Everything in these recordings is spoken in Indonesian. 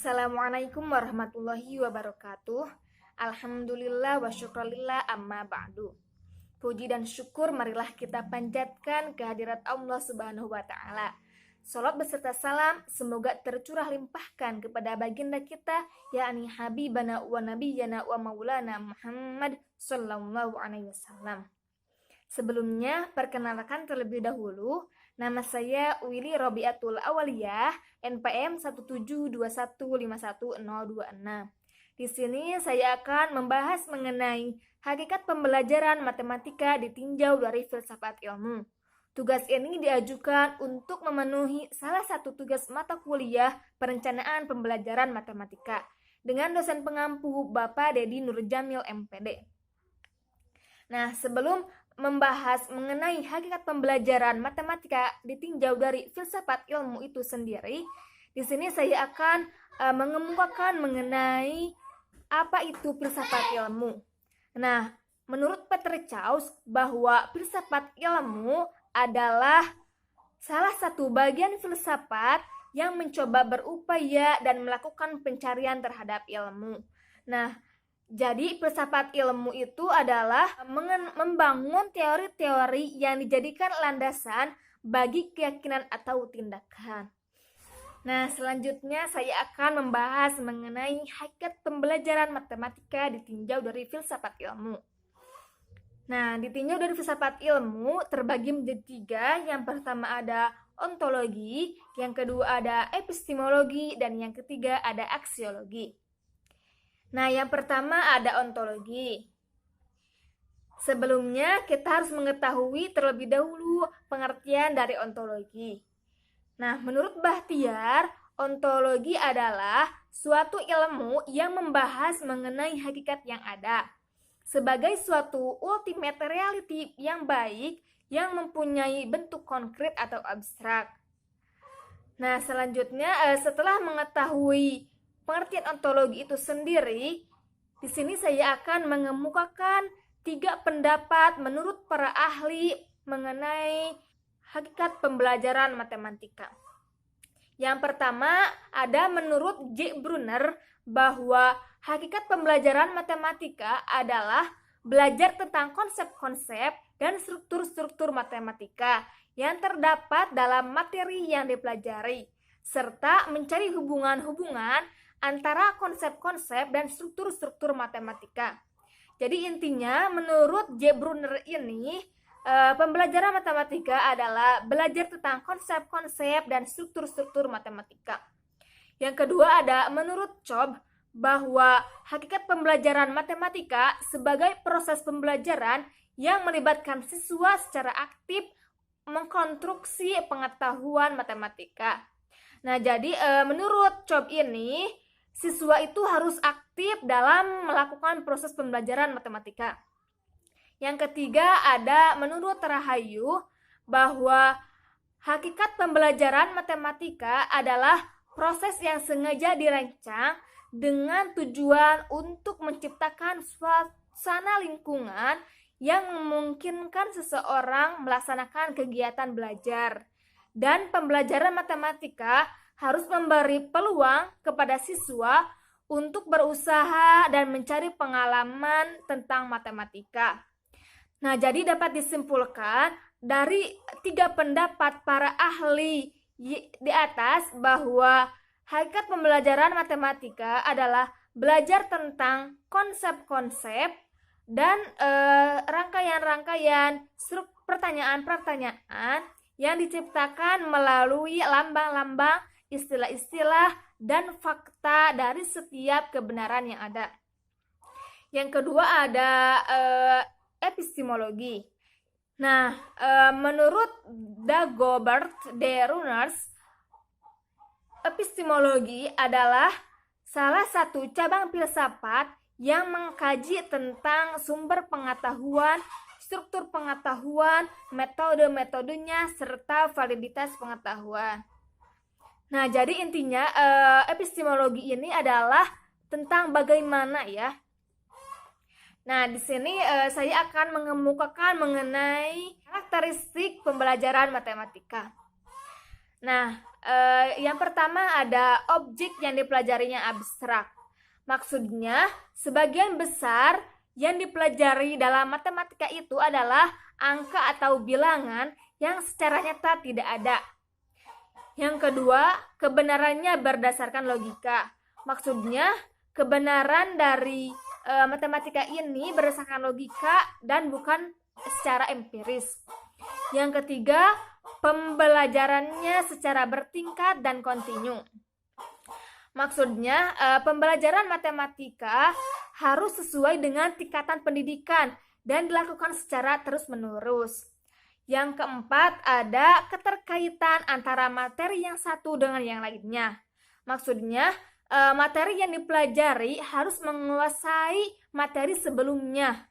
Assalamualaikum warahmatullahi wabarakatuh. Alhamdulillah wa syukralillah amma ba'du. Puji dan syukur marilah kita panjatkan kehadirat Allah Subhanahu wa taala. Salat beserta salam semoga tercurah limpahkan kepada baginda kita, yakni habibana wa nabiyyana wa maulana Muhammad sallallahu alaihi wasallam. Sebelumnya, perkenalkan terlebih dahulu, nama saya Willy Robiatul Awaliyah, NPM 172151026. Di sini saya akan membahas mengenai hakikat pembelajaran matematika ditinjau dari filsafat ilmu. Tugas ini diajukan untuk memenuhi salah satu tugas mata kuliah perencanaan pembelajaran matematika dengan dosen pengampu Bapak Dedi Nurjamil MPD. Nah, sebelum membahas mengenai hakikat pembelajaran matematika ditinjau dari filsafat ilmu itu sendiri, di sini saya akan mengemukakan mengenai apa itu filsafat ilmu. Nah, menurut Peter Chaus bahwa filsafat ilmu adalah salah satu bagian filsafat yang mencoba berupaya dan melakukan pencarian terhadap ilmu. Nah, jadi filsafat ilmu itu adalah membangun teori-teori yang dijadikan landasan bagi keyakinan atau tindakan. Nah, selanjutnya saya akan membahas mengenai hakikat pembelajaran matematika ditinjau dari filsafat ilmu. Nah, ditinjau dari filsafat ilmu terbagi menjadi tiga. Yang pertama ada ontologi, yang kedua ada epistemologi, dan yang ketiga ada aksiologi. Nah, yang pertama ada ontologi. Sebelumnya, kita harus mengetahui terlebih dahulu pengertian dari ontologi. Nah, menurut Bahtiar, ontologi adalah suatu ilmu yang membahas mengenai hakikat yang ada sebagai suatu ultimate reality yang baik yang mempunyai bentuk konkret atau abstrak. Nah, selanjutnya setelah mengetahui pengertian ontologi itu sendiri, di sini saya akan mengemukakan tiga pendapat menurut para ahli mengenai hakikat pembelajaran matematika. Yang pertama ada menurut J. Brunner bahwa hakikat pembelajaran matematika adalah belajar tentang konsep-konsep dan struktur-struktur matematika yang terdapat dalam materi yang dipelajari, serta mencari hubungan-hubungan antara konsep-konsep dan struktur-struktur matematika. Jadi intinya menurut J. Brunner ini pembelajaran matematika adalah belajar tentang konsep-konsep dan struktur-struktur matematika. Yang kedua ada menurut Cobb bahwa hakikat pembelajaran matematika sebagai proses pembelajaran yang melibatkan siswa secara aktif mengkonstruksi pengetahuan matematika. Nah, jadi menurut Cobb ini siswa itu harus aktif dalam melakukan proses pembelajaran matematika. Yang ketiga ada menurut Rahayu bahwa hakikat pembelajaran matematika adalah proses yang sengaja dirancang dengan tujuan untuk menciptakan suasana lingkungan yang memungkinkan seseorang melaksanakan kegiatan belajar. Dan pembelajaran matematika harus memberi peluang kepada siswa untuk berusaha dan mencari pengalaman tentang matematika. Nah, jadi dapat disimpulkan dari tiga pendapat para ahli di atas bahwa hakikat pembelajaran matematika adalah belajar tentang konsep-konsep dan rangkaian-rangkaian pertanyaan-pertanyaan yang diciptakan melalui lambang-lambang, istilah-istilah, dan fakta dari setiap kebenaran yang ada. Yang kedua ada epistemologi. Nah, menurut Dagobert de Runners, epistemologi adalah salah satu cabang filsafat yang mengkaji tentang sumber pengetahuan, struktur pengetahuan, metode-metodenya, serta validitas pengetahuan. Nah, jadi intinya epistemologi ini adalah tentang bagaimana ya. Nah, di sini saya akan mengemukakan mengenai karakteristik pembelajaran matematika. Nah, yang pertama ada objek yang dipelajarinya abstrak. Maksudnya, sebagian besar yang dipelajari dalam matematika itu adalah angka atau bilangan yang secara nyata tidak ada. Yang kedua, kebenarannya berdasarkan logika. Maksudnya, kebenaran dari matematika ini berdasarkan logika dan bukan secara empiris. Yang ketiga, pembelajarannya secara bertingkat dan kontinu. Maksudnya, pembelajaran matematika harus sesuai dengan tingkatan pendidikan dan dilakukan secara terus-menerus. Yang keempat, ada keterkaitan antara materi yang satu dengan yang lainnya. Maksudnya, materi yang dipelajari harus menguasai materi sebelumnya.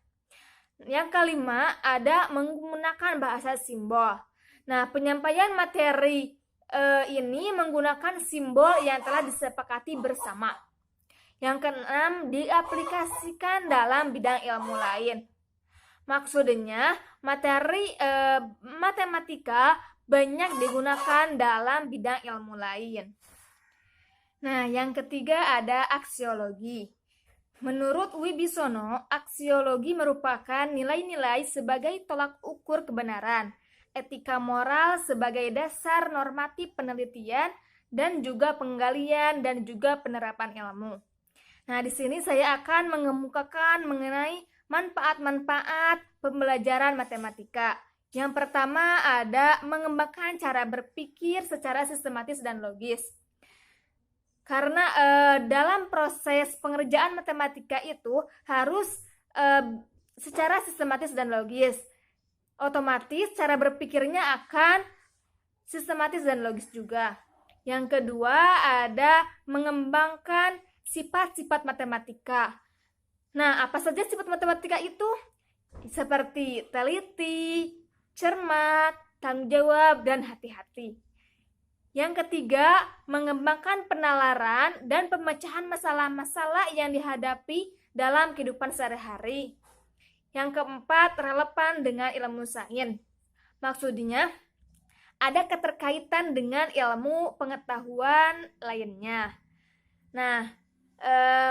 Yang kelima, ada menggunakan bahasa simbol. Nah, penyampaian materi ini menggunakan simbol yang telah disepakati bersama. Yang keenam, diaplikasikan dalam bidang ilmu lain. Maksudnya, materi matematika banyak digunakan dalam bidang ilmu lain. Nah, yang ketiga ada aksiologi. Menurut Wibisono, aksiologi merupakan nilai-nilai sebagai tolak ukur kebenaran, etika moral sebagai dasar normatif penelitian, dan juga penggalian dan juga penerapan ilmu. Nah, di sini saya akan mengemukakan mengenai manfaat-manfaat pembelajaran matematika. Yang pertama ada mengembangkan cara berpikir secara sistematis dan logis. Karena dalam proses pengerjaan matematika itu harus secara sistematis dan logis. Otomatis cara berpikirnya akan sistematis dan logis juga. Yang kedua ada mengembangkan sifat-sifat matematika. Nah, apa saja sifat matematika itu? Seperti teliti, cermat, tanggung jawab, dan hati-hati. Yang ketiga, mengembangkan penalaran dan pemecahan masalah-masalah yang dihadapi dalam kehidupan sehari-hari. Yang keempat, relevan dengan ilmu sains. Maksudnya, ada keterkaitan dengan ilmu pengetahuan lainnya. Nah,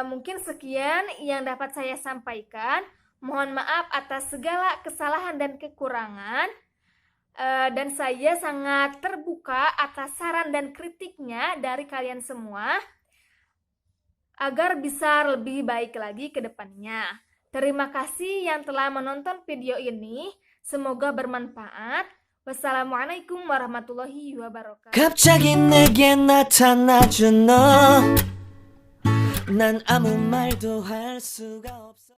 mungkin sekian yang dapat saya sampaikan. Mohon maaf atas segala kesalahan dan kekurangan. Dan saya sangat terbuka atas saran dan kritiknya dari kalian semua agar bisa lebih baik lagi ke depannya. Terima kasih yang telah menonton video ini. Semoga bermanfaat. Wassalamualaikum warahmatullahi wabarakatuh. 갑자기 내게 나타나준 너, 난 아무 말도 할 수가 없어.